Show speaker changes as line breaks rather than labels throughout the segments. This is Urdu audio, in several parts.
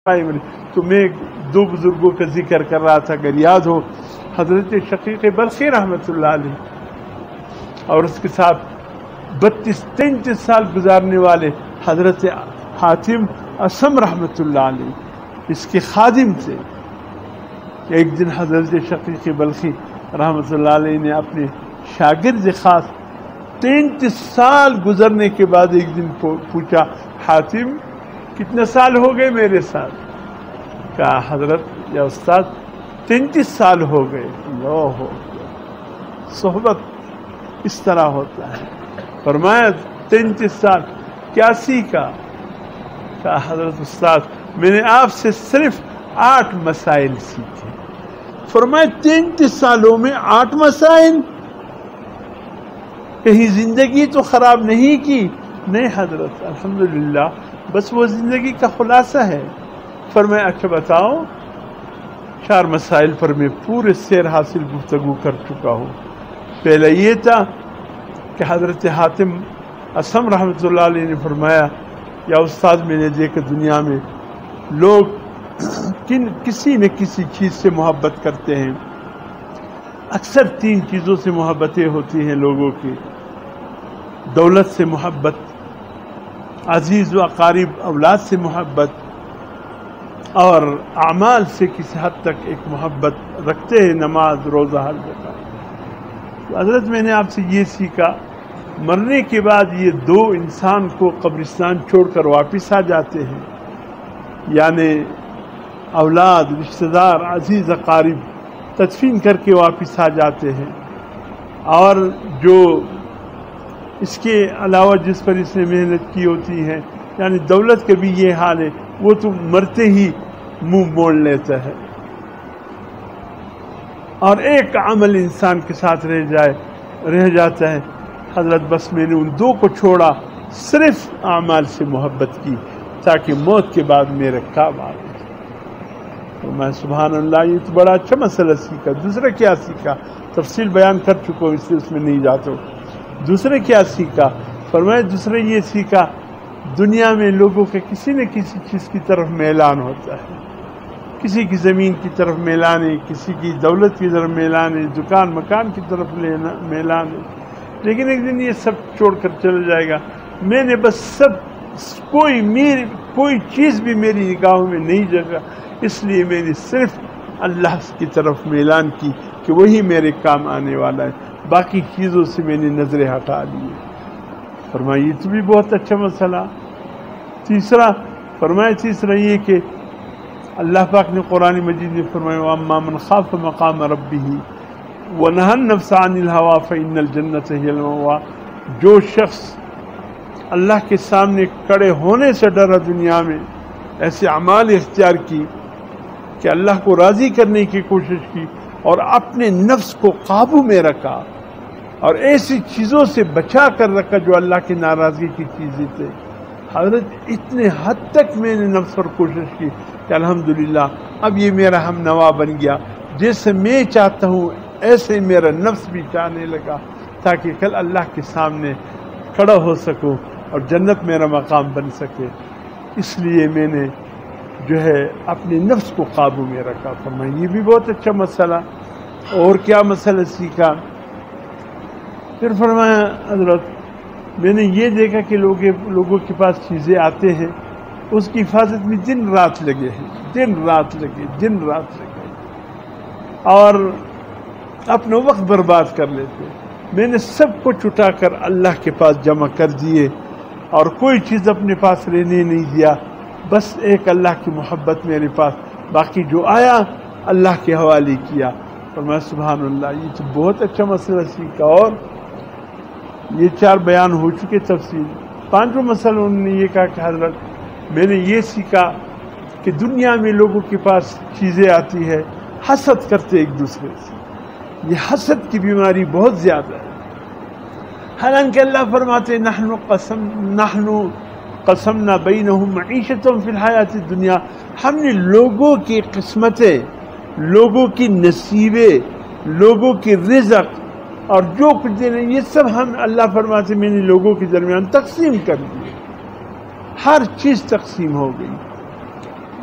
تو میں دو بزرگوں کا ذکر کر رہا تھا، اگر یاد ہو، حضرت شقیق بلخی رحمۃ اللہ علیہ اور اس کے ساتھ 32-33 سال گزارنے والے حضرت حاتم اصم رحمۃ اللہ علیہ، اس کے خادم سے ایک دن حضرت شقیق بلخی رحمۃ اللہ علیہ نے اپنے شاگرد خاص 33 سال گزرنے کے بعد ایک دن پوچھا، حاتم کتنے سال ہو گئے میرے ساتھ؟ کہا حضرت یا استاد 33 سال ہو گئے۔ اللہ ہو، صحبت اس طرح ہوتا ہے۔ فرمایا 33 سال کیا سیکھا؟ کہا حضرت استاد میں نے آپ سے صرف 8 مسائل سیکھے۔ فرمایا 33 سالوں میں 8 مسائل؟ کہیں زندگی تو خراب نہیں کی؟ نہیں حضرت، الحمدللہ بس وہ زندگی کا خلاصہ ہے۔ فرمایا اچھا بتاؤ، 4 مسائل پر میں پورے سیر حاصل گفتگو کر چکا ہوں۔ پہلا یہ تھا کہ حضرت حاتم اصم رحمۃ اللہ علیہ نے فرمایا، یا استاد میں نے دیکھا دنیا میں لوگ کسی نہ کسی چیز سے محبت کرتے ہیں، اکثر 3 چیزوں سے محبتیں ہوتی ہیں لوگوں کی: دولت سے محبت، عزیز و اقارب اولاد سے محبت، اور اعمال سے کسی حد تک ایک محبت رکھتے ہیں، نماز، روزہ، حج زکات۔ حضرت میں نے آپ سے یہ سیکھا، مرنے کے بعد یہ 2 انسان کو قبرستان چھوڑ کر واپس آ جاتے ہیں، یعنی اولاد، رشتہ دار، عزیز اقارب تدفین کر کے واپس آ جاتے ہیں، اور جو اس کے علاوہ جس پر اس نے محنت کی ہوتی ہے، یعنی دولت کا بھی یہ حال ہے، وہ تو مرتے ہی منہ موڑ لیتا ہے، اور ایک عمل انسان کے ساتھ رہ جاتا ہے۔ حضرت بس میں نے ان 2 کو چھوڑا، صرف اعمال سے محبت کی تاکہ موت کے بعد میرے کام آ جائے۔ تو میں سبحان اللہ، یہ تو بڑا اچھا مسئلہ سیکھا۔ دوسرا کیا سیکھا؟ تفصیل بیان کر چکا ہوں، اس لیے اس میں نہیں جاتا ہوں۔ دوسرے کیا سیکھا؟ فرمایا دوسرے یہ سیکھا، دنیا میں لوگوں کے کسی نہ کسی چیز کی طرف میلان ہوتا ہے، کسی کی زمین کی طرف میلان ہے، کسی کی دولت کی طرف میلان ہے، دکان مکان کی طرف میلان ہے، لیکن ایک دن یہ سب چھوڑ کر چلا جائے گا۔ میں نے بس کوئی چیز بھی میری نگاہوں میں نہیں جگہ، اس لیے میں نے صرف اللہ کی طرف میلان کی کہ وہی میرے کام آنے والا ہے، باقی چیزوں سے میں نے نظریں ہٹا لی۔ فرمایا یہ تو بھی بہت اچھا مسئلہ۔ تیسرا یہ کہ اللہ پاک نے قرآن مجید میں فرمایا، وَأَمَّا مَنْ خَافَ مَقَامَ رَبِّهِ وَنَهَى النَّفْسَ عَنِ الْهَوَىٰ فَإِنَّ الْجَنَّةَ هِيَ الْمَأْوَىٰ۔ جو شخص اللہ کے سامنے کھڑے ہونے سے ڈرا، دنیا میں ایسے اعمال اختیار کی کہ اللہ کو راضی کرنے کی کوشش کی اور اپنے نفس کو قابو میں رکھا اور ایسی چیزوں سے بچا کر رکھا جو اللہ کی ناراضگی کی چیزیں تھے۔ حضرت اتنے حد تک میں نے نفس پر کوشش کی کہ الحمدللہ اب یہ میرا ہم نوا بن گیا، جیسے میں چاہتا ہوں ایسے میرا نفس بھی چاہنے لگا، تاکہ کل اللہ کے سامنے کھڑا ہو سکوں اور جنت میرا مقام بن سکے۔ اس لیے میں نے جو ہے اپنے نفس کو قابو میں رکھا۔ فرمایا یہ بھی بہت اچھا مسئلہ۔ اور کیا مسئلہ سیکھا؟ پھر فرمایا حضرت میں نے یہ دیکھا کہ لوگوں کے پاس چیزیں آتے ہیں، اس کی حفاظت میں دن رات لگے ہیں، دن رات لگے اور اپنا وقت برباد کر لیتے۔ میں نے سب کچھ اٹھا کر اللہ کے پاس جمع کر دیے اور کوئی چیز اپنے پاس رہنے نہیں دیا، بس ایک اللہ کی محبت میرے پاس، باقی جو آیا اللہ کے حوالے کیا۔ اور میں سبحان اللہ، یہ تو بہت اچھا مسئلہ سیکھا۔ اور یہ 4 بیان ہو چکے تفصیل۔ 5واں مسئلہ انہوں نے یہ کہا کہ حضرت میں نے یہ سیکھا کہ دنیا میں لوگوں کے پاس چیزیں آتی ہے، حسد کرتے ایک دوسرے سے، یہ حسد کی بیماری بہت زیادہ ہے۔ حالانکہ اللہ فرماتے نحن قسمنا بینہم معیشتہم فی الحیات الدنیا، ہم نے لوگوں کی قسمتیں، لوگوں کی نصیبیں، لوگوں کی رزق اور جو کچھ دینے، یہ سب ہم اللہ فرماتے میں نے لوگوں کے درمیان تقسیم کر دی، ہر چیز تقسیم ہو گئی۔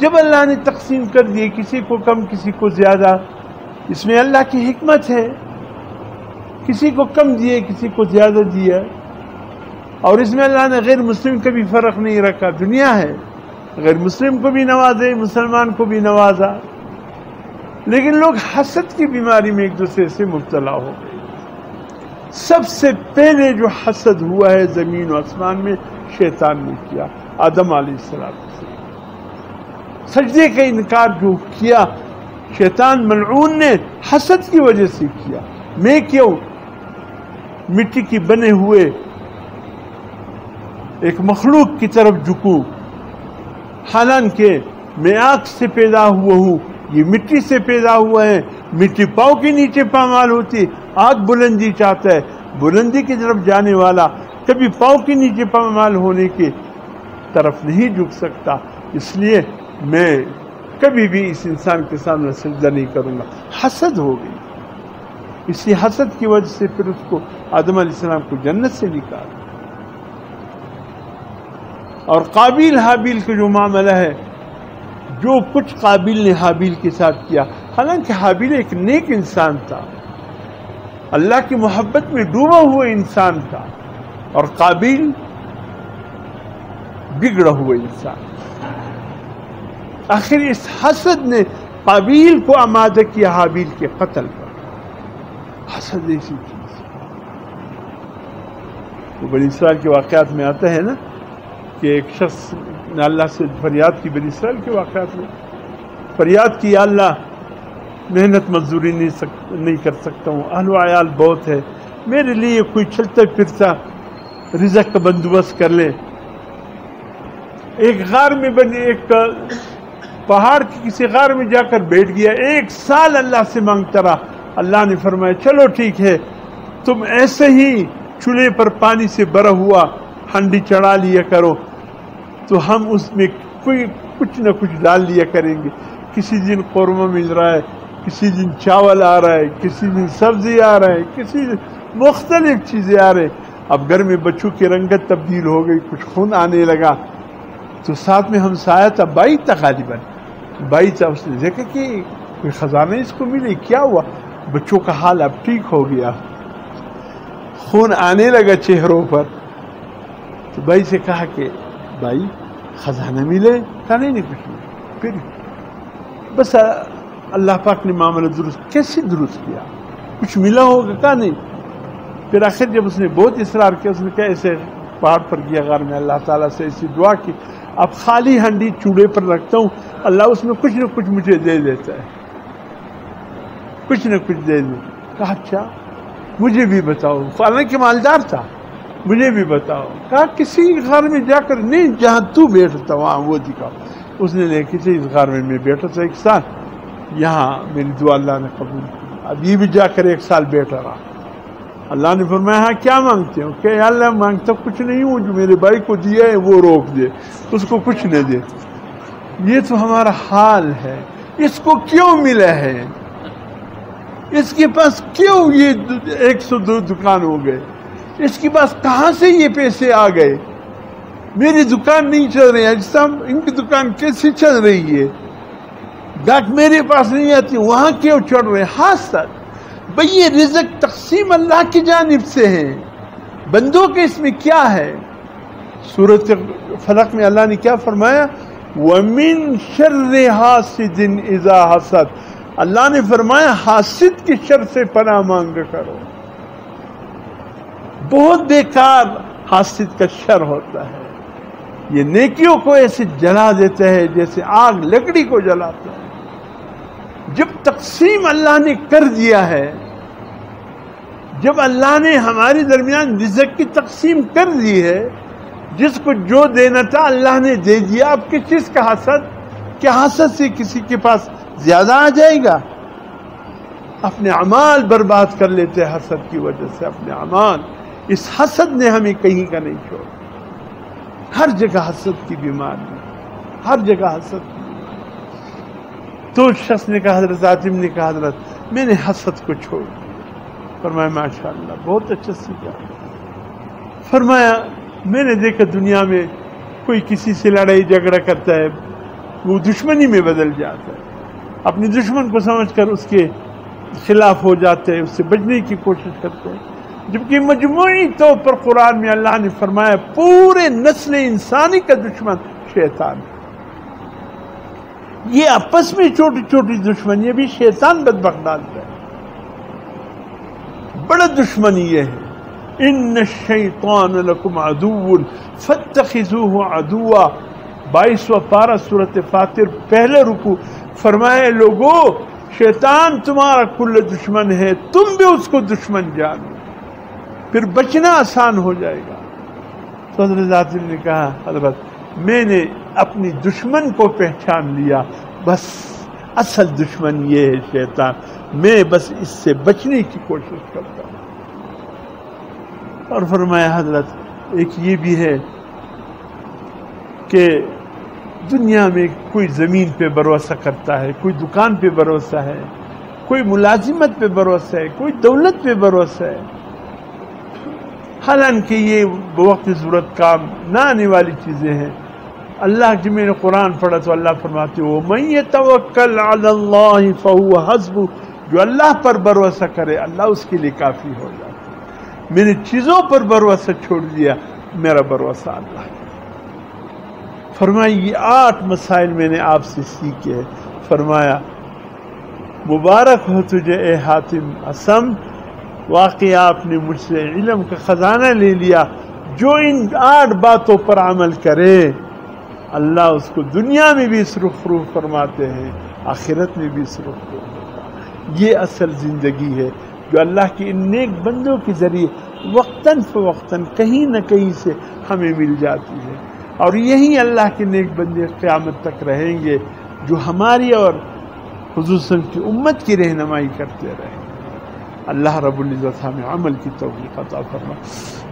جب اللہ نے تقسیم کر دیے کسی کو کم کسی کو زیادہ، اس میں اللہ کی حکمت ہے، کسی کو کم دیے کسی کو زیادہ دیا، اور اس میں اللہ نے غیر مسلم کا بھی فرق نہیں رکھا، دنیا ہے غیر مسلم کو بھی نوازے مسلمان کو بھی نوازا، لیکن لوگ حسد کی بیماری میں ایک دوسرے سے مبتلا ہو گئے۔ سب سے پہلے جو حسد ہوا ہے زمین و آسمان میں شیطان نے کیا، آدم علیہ السلام سے سجدے کا انکار جو کیا شیطان ملعون نے حسد کی وجہ سے کیا۔ میں کیوں مٹی کی بنے ہوئے ایک مخلوق کی طرف جھکوں، حالانکہ میں آگ سے پیدا ہوا ہوں، یہ مٹی سے پیدا ہوا ہے، مٹی پاؤں کے نیچے پامال ہوتی، آگ بلندی چاہتا ہے، بلندی کی طرف جانے والا کبھی پاؤں کے نیچے پامال ہونے کی طرف نہیں جھک سکتا، اس لیے میں کبھی بھی اس انسان کے سامنے سجدہ نہیں کروں گا۔ حسد ہو گئی، اسی حسد کی وجہ سے پھر اس کو آدم علیہ السلام کو جنت سے نکالا۔ اور قابیل حابیل کا جو معاملہ ہے، جو کچھ قابیل نے حابیل کے ساتھ کیا، حالانکہ حابیل ایک نیک انسان تھا، اللہ کی محبت میں ڈوبا ہوا انسان تھا، اور قابیل بگڑا ہوا انسان۔ آخر اس حسد نے قابیل کو آمادہ کیا حابیل کے قتل پر۔ حسد ایسی چیز وہ بنی اسرائیل کے واقعات میں آتا ہے نا کہ ایک شخص نے اللہ سے فریاد کی، بنی اسرائیل کے واقعات میں فریاد کی، یا اللہ محنت مزدوری نہیں کر سکتا ہوں، اہل و عیال بہت ہے، میرے لیے کوئی چلتا پھرتا رزق کا بندوبست کر لے۔ ایک غار میں بنے، ایک پہاڑ کی کسی غار میں جا کر بیٹھ گیا، 1 سال اللہ سے مانگتا رہا۔ اللہ نے فرمایا چلو ٹھیک ہے، تم ایسے ہی چولہے پر پانی سے بھرا ہوا ہنڈی چڑھا لیا کرو، تو ہم اس میں کچھ نہ کچھ ڈال لیا کریں گے۔ کسی دن قورمہ مل رہا ہے، کسی دن چاول آ رہا ہے، کسی دن سبزی آ رہا ہے، کسی دن مختلف چیزیں آ رہے۔ اب گھر میں بچوں کی رنگت تبدیل ہو گئی، کچھ خون آنے لگا، تو ساتھ میں ہمسایہ تھا، بائی تھا غالباً، بائی تھا، اس نے دیکھا کہ کوئی خزانہ اس کو ملے، کیا ہوا؟ بچوں کا حال اب ٹھیک ہو گیا، خون آنے لگا چہروں پر۔ تو بھائی سے کہا کہ بھائی خزانہ ملے؟ کہا نہیں کچھ نہیں۔ پھر بس اللہ پاک نے معاملہ درست، کیسے درست کیا؟ کچھ ملا ہوگا؟ کہا نہیں۔ پھر آخر جب اس نے بہت اصرار کیا، اس نے کہا ایسے پہاڑ پر گیا غار میں، اللہ تعالیٰ سے ایسی دعا کی، اب خالی ہنڈی چولہے پر رکھتا ہوں، اللہ اس میں کچھ نہ کچھ مجھے دے دیتا ہے، کچھ نہ کچھ دے دے۔ کہا اچھا مجھے بھی بتاؤ، حالانکہ مالدار تھا، مجھے بھی بتاؤ۔ کہا کسی غار میں جا کر، نہیں جہاں تو بیٹھتا وہاں وہ دکھاؤ۔ اس نے دیکھی تھی اس غار میں بیٹھا تھا 1 سال، یہاں میری دعا اللہ نے قبول کی، اب یہ بھی جا کر 1 سال بیٹھا رہا۔ اللہ نے فرمایا ہاں کیا مانگتے ہو؟ کہ یا اللہ مانگتا کچھ نہیں ہوں، جو میرے بھائی کو دیا ہے وہ روک دے، اس کو کچھ نہ دے۔ یہ تو ہمارا حال ہے، اس کو کیوں ملا ہے؟ اس کے پاس کیوں یہ 102 دکان ہو گئے؟ اس کے پاس کہاں سے یہ پیسے آ گئے؟ میری دکان نہیں چل رہی ہے، ان کی دکان کیسے چل رہی ہے؟ گاہک میرے پاس نہیں آتی، وہاں کیوں چڑھ رہے؟ حسد۔ بھئی یہ رزق تقسیم اللہ کی جانب سے ہے، بندوں کے اس میں کیا ہے؟ سورۃ فلق میں اللہ نے کیا فرمایا؟ وَمِن شَرِّ حَاسِدٍ إِذَا حَسَدَ، اللہ نے فرمایا حاسد کے شر سے پناہ مانگا کرو۔ بہت بیکار حاسد کا شر ہوتا ہے، یہ نیکیوں کو ایسے جلا دیتا ہے جیسے آگ لکڑی کو جلاتا ہے۔ جب تقسیم اللہ نے کر دیا ہے، جب اللہ نے ہمارے درمیان رزق کی تقسیم کر دی ہے، جس کو جو دینا تھا اللہ نے دے دیا، اب کس چیز کا حسد؟ کیا حسد سے کسی کے پاس زیادہ آ جائے گا؟ اپنے اعمال برباد کر لیتے ہیں حسد کی وجہ سے، اپنے اعمال۔ اس حسد نے ہمیں کہیں کا نہیں چھوڑا، ہر جگہ حسد کی بیماری، ہر جگہ حسد کی بیماری۔ تو اس شخص نے کہا، حضرت عاطم نے کہا حضرت میں نے حسد کو چھوڑ دیا۔ فرمایا ماشاءاللہ بہت اچھا سیکھا۔ فرمایا میں نے دیکھا دنیا میں کوئی کسی سے لڑائی جھگڑا کرتا ہے، وہ دشمنی میں بدل جاتا ہے، اپنی دشمن کو سمجھ کر اس کے خلاف ہو جاتے ہیں، اس سے بچنے کی کوشش کرتے ہیں، جبکہ مجموعی طور پر قرآن میں اللہ نے فرمایا پورے نسل انسانی کا دشمن شیطان ہے۔ یہ آپس میں چھوٹی چھوٹی دشمنی بھی شیطان بدبخت ڈالتا ہے، بڑا دشمنی یہ ہے، ان الشیطان لکم عدو فاتخذوہ عدوا، 22واں پارہ سورۃ فاطر پہلے رکوع، فرمائے لوگو شیطان تمہارا کل دشمن ہے، تم بھی اس کو دشمن جانو، پھر بچنا آسان ہو جائے گا۔ تو حضرت ذات نے کہا حضرت میں نے اپنی دشمن کو پہچان لیا، بس اصل دشمن یہ ہے شیطان، میں بس اس سے بچنے کی کوشش کرتا ہوں۔ اور فرمایا حضرت ایک یہ بھی ہے کہ دنیا میں کوئی زمین پہ بھروسہ کرتا ہے، کوئی دکان پہ بھروسہ ہے، کوئی ملازمت پہ بھروسہ ہے، کوئی دولت پہ بھروسہ ہے، حالانکہ یہ بوقت ضرورت کام نہ آنے والی چیزیں ہیں۔ اللہ کی میں نے قرآن پڑھا تو اللہ فرماتے ہو وَمَن يَتَوَكَّلْ عَلَى اللَّهِ فَهُوَ حَسْبُهُ، جو اللہ پر بھروسہ کرے اللہ اس کے لیے کافی ہو جاتا ہے۔ میں نے چیزوں پر بھروسہ چھوڑ دیا، میرا بھروسہ اللہ ہے۔ فرمایا یہ 8 مسائل میں نے آپ سے سیکھے ہیں۔ فرمایا مبارک ہو تجھے اے حاتم اسم، واقعی آپ نے مجھ سے علم کا خزانہ لے لیا، جو ان 8 باتوں پر عمل کرے اللہ اس کو دنیا میں بھی سرخرو فرماتے ہیں، آخرت میں بھی سرخرو ہوتا۔ یہ اصل زندگی ہے جو اللہ کے ان نیک بندوں کے ذریعے وقتاً فوقتاً کہیں نہ کہیں سے ہمیں مل جاتی ہے، اور یہی اللہ کے نیک بندے قیامت تک رہیں گے جو ہماری اور حضور صلی اللہ علیہ وسلم کی امت کی رہنمائی کرتے رہیں گے۔ اللہ رب العزت ہمیں عمل کی توفیق عطا فرمائے۔